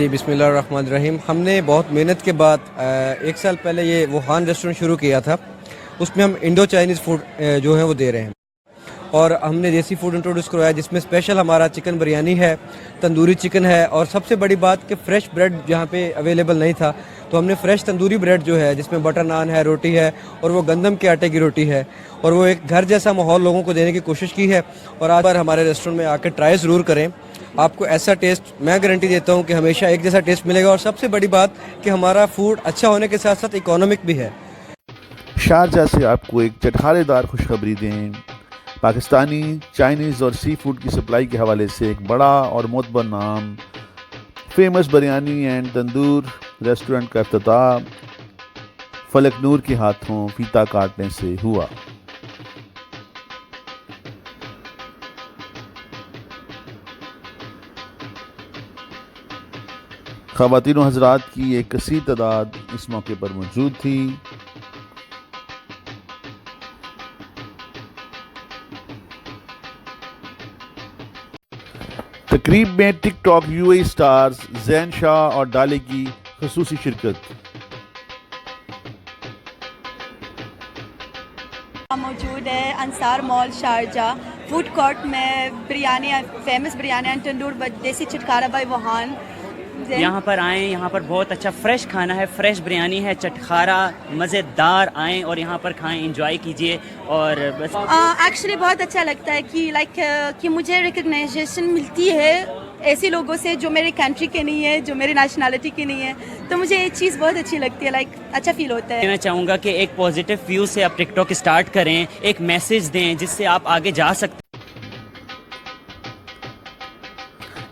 जी बिस्मिल्लाहिर्रहमानिर्रहीम। हमने बहुत मेहनत के बाद 1 साल पहले ये वुहान रेस्टोरेंट शुरू किया था। उसमें हम इंडो चाइनीज़ फूड जो है वो दे रहे हैं, और हमने देसी फूड इंट्रोड्यूस करवाया जिसमें स्पेशल हमारा चिकन बिरयानी है, तंदूरी चिकन है, और सबसे बड़ी बात कि फ़्रेश ब्रेड जहाँ पे अवेलेबल नहीं था तो हमने फ़्रेश तंदूरी ब्रेड जो है जिसमें बटर नान है, रोटी है, और वो गंदम के आटे की रोटी है, और वो एक घर जैसा माहौल लोगों को देने की कोशिश की है। और आज बार हमारे रेस्टोरेंट में आकर ट्राई ज़रूर करें, आपको ऐसा टेस्ट मैं गारंटी देता हूँ कि हमेशा एक जैसा टेस्ट मिलेगा। और सबसे बड़ी बात कि हमारा फूड अच्छा होने के साथ साथ इकोनॉमिक भी है। शारजा से आपको एक चटखारेदार खुशखबरी दें। पाकिस्तानी, चाइनीज़ और सी फूड की सप्लाई के हवाले से एक बड़ा और मोतबर नाम famous biryani and tandoor restaurant का इफ्तिताह फलक नूर के हाथों फीता काटने से हुआ। ख़वातीन व हज़रात की एक कसीर तादाद इस मौके पर मौजूद थी। तकरीब में TikTok UAE stars Jain Shah और डाले की खसूसी शिरकत। मौजूद है Ansar mall Sharjah food court में बिरयानी, फेमस बिरयानी एंड तंदूर देसी चटखारा बाय वुहान। यहाँ पर आएँ, यहाँ पर बहुत अच्छा फ्रेश खाना है, फ्रेश बिरयानी है, चटखारा मज़ेदार। आएँ और यहाँ पर खाएं, एंजॉय कीजिए। और बस एक्चुअली बहुत अच्छा लगता है कि मुझे रिकग्नाइजेशन मिलती है ऐसे लोगों से जो मेरे कंट्री के नहीं है, जो मेरी नेशनलिटी की नहीं है, तो मुझे ये चीज़ बहुत अच्छी लगती है। अच्छा फील होता है। मैं चाहूँगा कि एक पॉजिटिव व्यू से आप टिकटॉक स्टार्ट करें, एक मैसेज दें जिससे आप आगे जा सकते।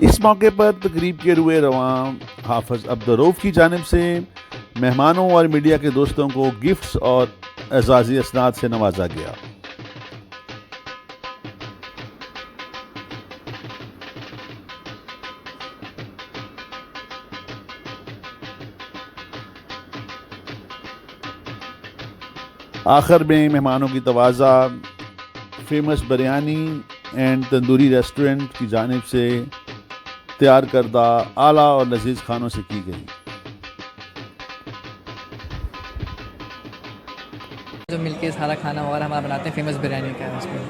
इस मौके पर तकरीब के रुए रवां हाफिज अब्दुल रऊफ की जानिब से मेहमानों और मीडिया के दोस्तों को गिफ्ट्स और एजाज़ी असनाद से नवाजा गया। आखिर में मेहमानों की तवाज़ा famous biryani and tandoori restaurant की जानिब से तैयार करदा आला और लजीज खानों से की गई। जो मिलके सारा खाना वगैरह हमारा बनाते हैं, फेमस बिरयानी का है उसमें।